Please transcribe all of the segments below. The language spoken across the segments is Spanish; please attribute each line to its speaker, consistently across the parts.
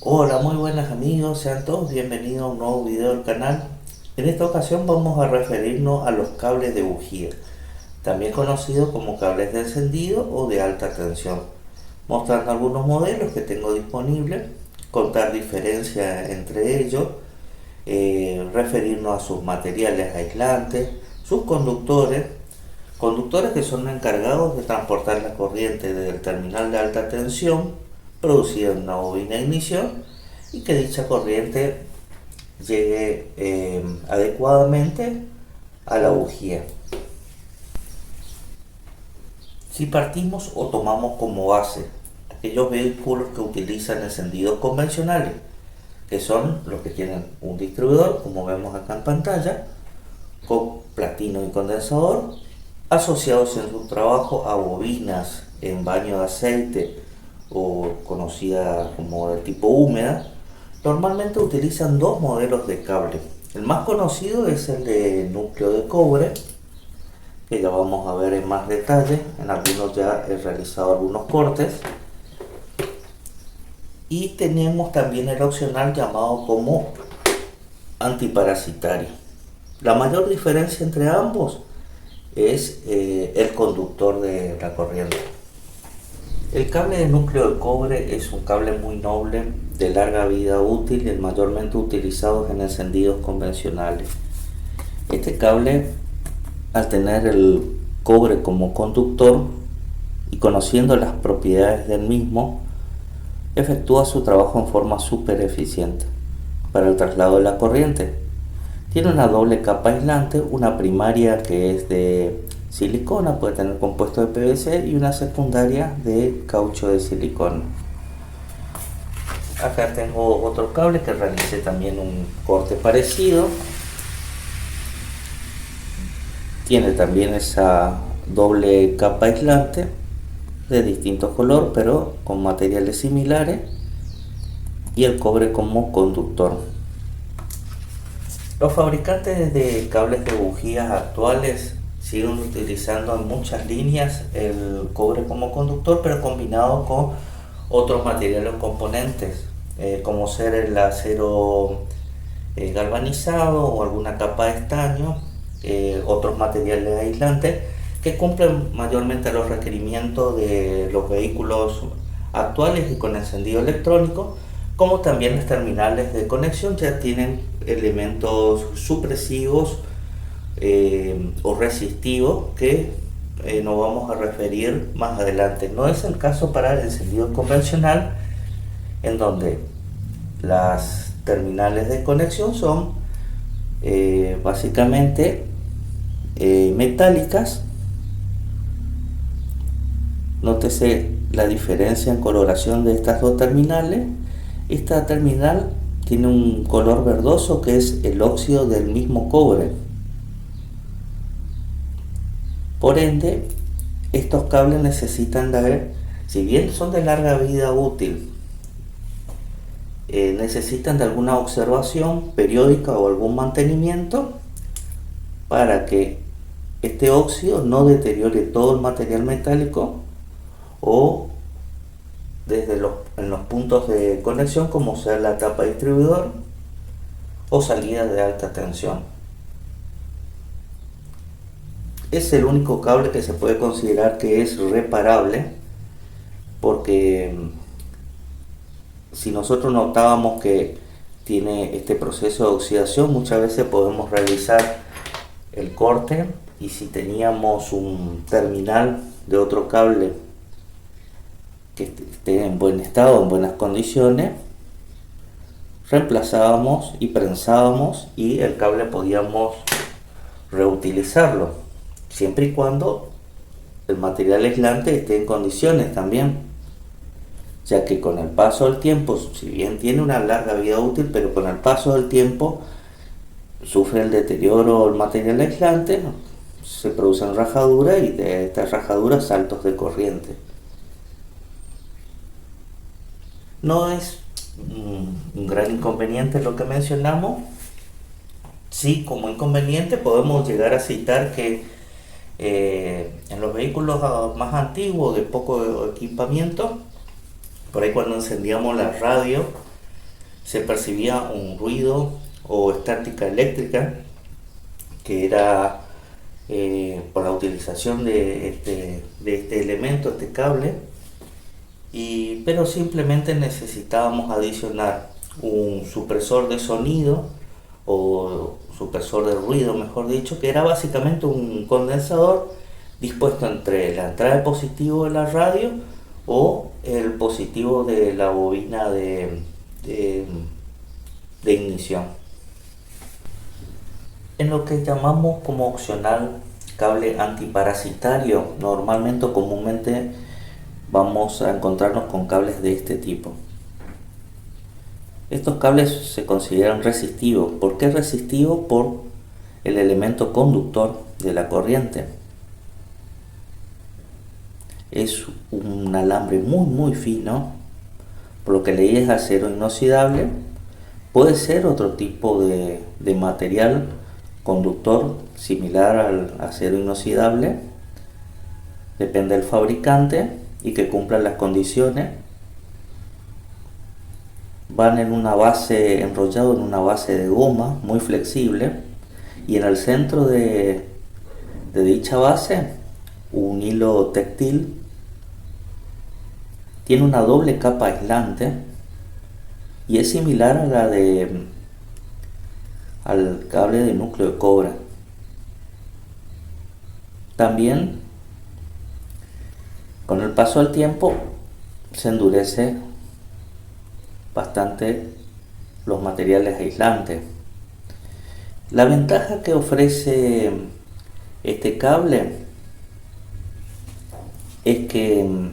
Speaker 1: Hola, muy buenas amigos, sean todos bienvenidos a un nuevo video del canal. En esta ocasión vamos a referirnos a los cables de bujía, también conocidos como cables de encendido o de alta tensión, mostrando algunos modelos que tengo disponibles, contar diferencias entre ellos, referirnos a sus materiales aislantes, sus conductores que son encargados de transportar la corriente desde el terminal de alta tensión producida en una bobina de ignición y que dicha corriente llegue adecuadamente a la bujía. Si partimos o tomamos como base aquellos vehículos que utilizan encendidos convencionales, que son los que tienen un distribuidor, como vemos acá en pantalla, con platino y condensador, asociados en su trabajo a bobinas en baño de aceite o conocida como de tipo húmeda, normalmente utilizan dos modelos de cable. El más conocido es el de núcleo de cobre, que ya vamos a ver en más detalle. En algunos ya he realizado algunos cortes. Y tenemos también el opcional llamado como antiparasitario. La mayor diferencia entre ambos es el conductor de la corriente. El cable de núcleo de cobre es un cable muy noble, de larga vida útil y mayormente utilizado en encendidos convencionales. Este cable, al tener el cobre como conductor y conociendo las propiedades del mismo, efectúa su trabajo en forma súper eficiente para el traslado de la corriente. Tiene una doble capa aislante, una primaria que es de silicona, puede tener compuesto de PVC, y una secundaria de caucho de silicona. Acá tengo otro cable que realicé también un corte parecido. Tiene también esa doble capa aislante de distinto color, pero con materiales similares, y el cobre como conductor. Los fabricantes de cables de bujías actuales siguen utilizando en muchas líneas el cobre como conductor, pero combinado con otros materiales o componentes, como ser el acero galvanizado o alguna capa de estaño, otros materiales aislantes que cumplen mayormente los requerimientos de los vehículos actuales y con encendido electrónico, como también las terminales de conexión ya tienen elementos supresivos o resistivos que nos vamos a referir más adelante. No es el caso para el encendido convencional, en donde las terminales de conexión son básicamente metálicas. Nótese la diferencia en coloración de estas dos terminales. Esta terminal tiene un color verdoso que es el óxido del mismo cobre. Por ende, estos cables necesitan si bien son de larga vida útil, necesitan de alguna observación periódica o algún mantenimiento para que este óxido no deteriore todo el material metálico o en los puntos de conexión, como sea la tapa distribuidor o salida de alta tensión. Es el único cable que se puede considerar que es reparable, porque si nosotros notábamos que tiene este proceso de oxidación, muchas veces podemos realizar el corte, y si teníamos un terminal de otro cable que esté en buen estado, en buenas condiciones, reemplazábamos y prensábamos, y el cable podíamos reutilizarlo, siempre y cuando el material aislante esté en condiciones también, ya que con el paso del tiempo, si bien tiene una larga vida útil, pero con el paso del tiempo sufre el deterioro del material aislante, se producen rajaduras, y de estas rajaduras saltos de corriente. No es un gran inconveniente lo que mencionamos. Sí, como inconveniente podemos llegar a citar que en los vehículos más antiguos, de poco equipamiento, por ahí cuando encendíamos la radio, se percibía un ruido o estática eléctrica que era por la utilización de este elemento, este cable, pero simplemente necesitábamos adicionar un supresor de sonido o supresor de ruido, mejor dicho, que era básicamente un condensador dispuesto entre la entrada de positivo de la radio o el positivo de la bobina de ignición. En lo que llamamos como opcional cable antiparasitario, normalmente o comúnmente vamos a encontrarnos con cables de este tipo. Estos cables se consideran resistivos. ¿Por qué resistivos? Por el elemento conductor de la corriente. Es un alambre muy fino, por lo que leí es acero inoxidable. Puede ser otro tipo de material conductor similar al acero inoxidable, depende del fabricante y que cumplan las condiciones. Van en una base, enrollado en una base de goma muy flexible, y en el centro de dicha base un hilo textil. Tiene una doble capa aislante y es similar a la al cable de núcleo de cobre. También con el paso del tiempo se endurece bastante los materiales aislantes. La ventaja que ofrece este cable es que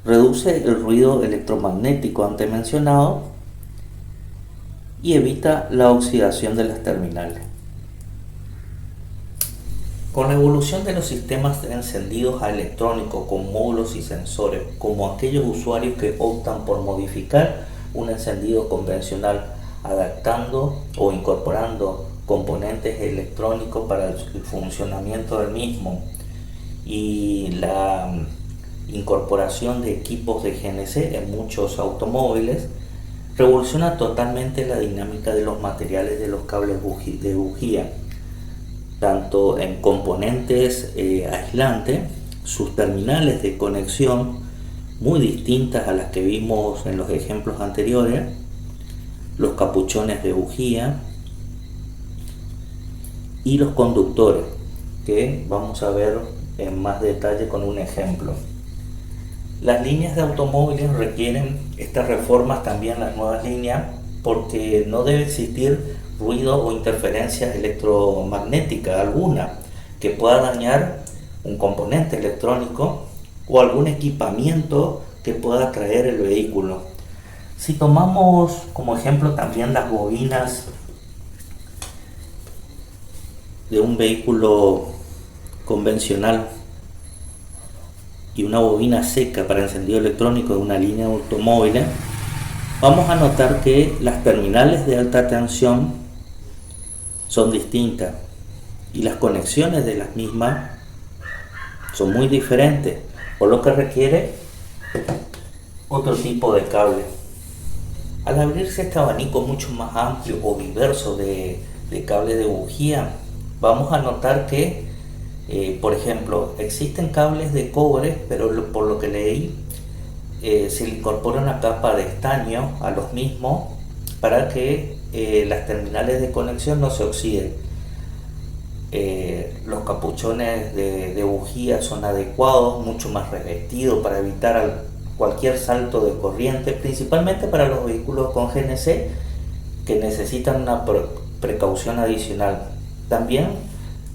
Speaker 1: reduce el ruido electromagnético antes mencionado y evita la oxidación de las terminales. Con la evolución de los sistemas encendidos a electrónicos con módulos y sensores, como aquellos usuarios que optan por modificar un encendido convencional adaptando o incorporando componentes electrónicos para el funcionamiento del mismo, y la incorporación de equipos de GNC en muchos automóviles, revoluciona totalmente la dinámica de los materiales de los cables de bujía, tanto en componentes aislantes, sus terminales de conexión muy distintas a las que vimos en los ejemplos anteriores, los capuchones de bujía y los conductores, que vamos a ver en más detalle con un ejemplo. Las líneas de automóviles requieren estas reformas, también las nuevas líneas, porque no debe existir ruido o interferencia electromagnética alguna que pueda dañar un componente electrónico o algún equipamiento que pueda traer el vehículo. Si tomamos como ejemplo también las bobinas de un vehículo convencional y una bobina seca para encendido electrónico de una línea de automóviles, vamos a notar que las terminales de alta tensión son distintas y las conexiones de las mismas son muy diferentes, por lo que requiere otro tipo de cable. Al abrirse este abanico mucho más amplio o diverso de cables de bujía, vamos a notar que por ejemplo, existen cables de cobre, pero por lo que leí, se le incorpora una capa de estaño a los mismos para que las terminales de conexión no se oxiden. Los capuchones de bujía son adecuados, mucho más revestidos para evitar cualquier salto de corriente, principalmente para los vehículos con GNC que necesitan una precaución adicional. También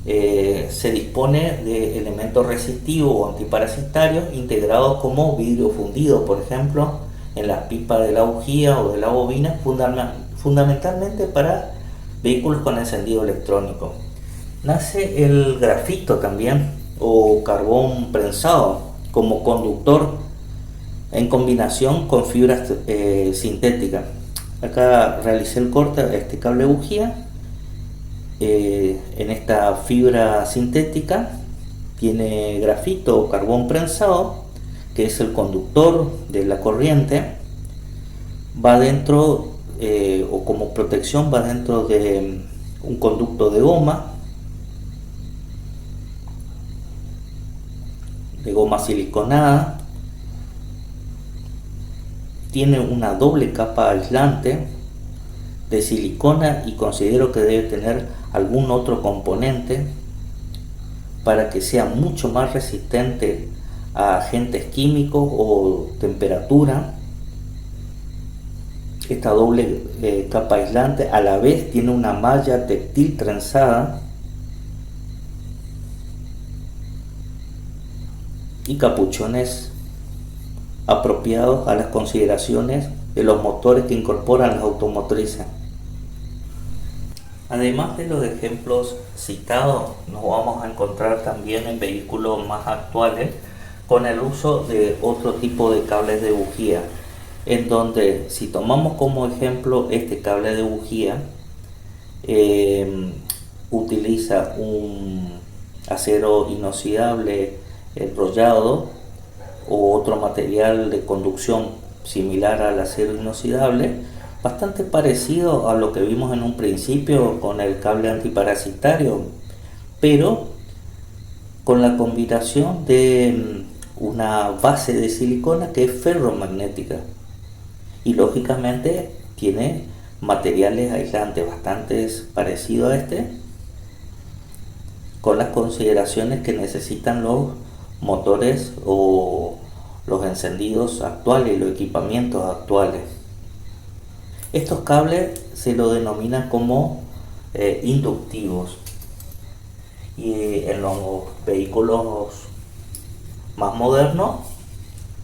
Speaker 1: se dispone de elementos resistivos o antiparasitarios integrados como vidrio fundido, por ejemplo, en las pipas de la bujía o de la bobina, fundamentalmente para vehículos con encendido electrónico. Nace el grafito también o carbón prensado como conductor en combinación con fibras sintéticas. Acá realicé el corte de este cable bujía. En esta fibra sintética tiene grafito o carbón prensado, que es el conductor de la corriente, va dentro, o como protección va dentro de un conducto de goma siliconada. Tiene una doble capa aislante de silicona y considero que debe tener algún otro componente para que sea mucho más resistente a agentes químicos o temperatura. Esta doble capa aislante a la vez tiene una malla textil trenzada y capuchones apropiados a las consideraciones de los motores que incorporan las automotrices. Además de los ejemplos citados, nos vamos a encontrar también en vehículos más actuales con el uso de otro tipo de cables de bujía, en donde si tomamos como ejemplo este cable de bujía, utiliza un acero inoxidable enrollado o otro material de conducción similar al acero inoxidable, bastante parecido a lo que vimos en un principio con el cable antiparasitario, pero con la combinación de una base de silicona que es ferromagnética y lógicamente tiene materiales aislantes bastante parecidos a este, con las consideraciones que necesitan los motores o los encendidos actuales y los equipamientos actuales. Estos cables se lo denominan como inductivos, y en los vehículos más modernos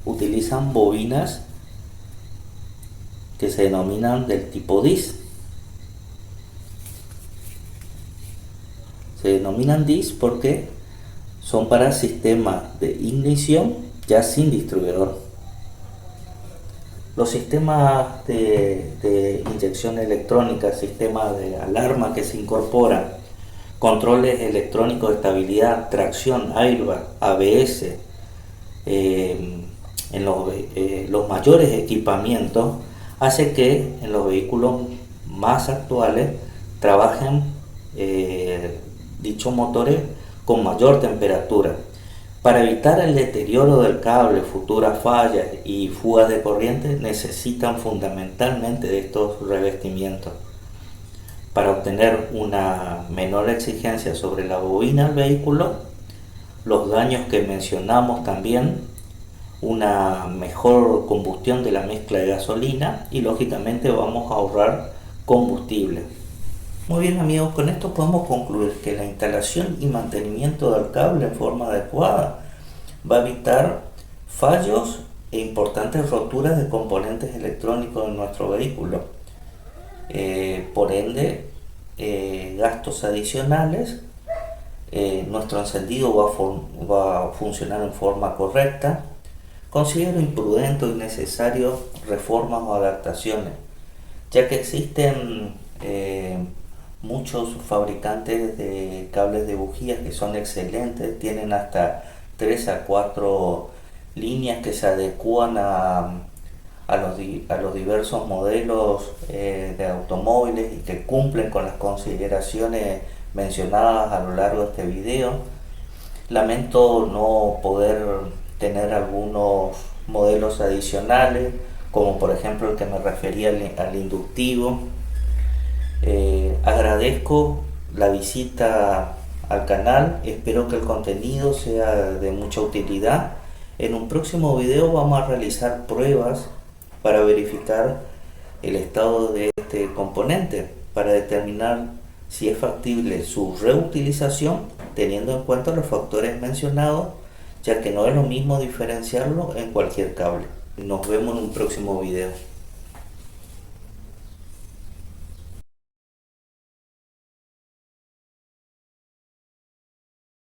Speaker 1: utilizan bobinas que se denominan del tipo DIS. Se denominan DIS porque son para sistemas de ignición ya sin distribuidor. Los sistemas de inyección electrónica, sistemas de alarma que se incorporan, controles electrónicos de estabilidad, tracción, airbag, ABS, en los mayores equipamientos, hace que en los vehículos más actuales trabajen dichos motores con mayor temperatura. Para evitar el deterioro del cable, futuras fallas y fugas de corriente, necesitan fundamentalmente de estos revestimientos. Para obtener una menor exigencia sobre la bobina del vehículo, los daños que mencionamos también, una mejor combustión de la mezcla de gasolina y lógicamente vamos a ahorrar combustible. Muy bien amigos, con esto podemos concluir que la instalación y mantenimiento del cable en forma adecuada va a evitar fallos e importantes roturas de componentes electrónicos en nuestro vehículo. Por ende, gastos adicionales, nuestro encendido va a funcionar en forma correcta. Considero imprudente y necesario reformas o adaptaciones, ya que existen muchos fabricantes de cables de bujías que son excelentes, tienen hasta 3 a 4 líneas que se adecúan a los diversos modelos de automóviles y que cumplen con las consideraciones mencionadas a lo largo de este video. Lamento no poder tener algunos modelos adicionales, como por ejemplo el que me refería al inductivo. Agradezco la visita al canal, espero que el contenido sea de mucha utilidad. En un próximo video vamos a realizar pruebas para verificar el estado de este componente, para determinar si es factible su reutilización teniendo en cuenta los factores mencionados, ya que no es lo mismo diferenciarlo en cualquier cable. Nos vemos en un próximo video.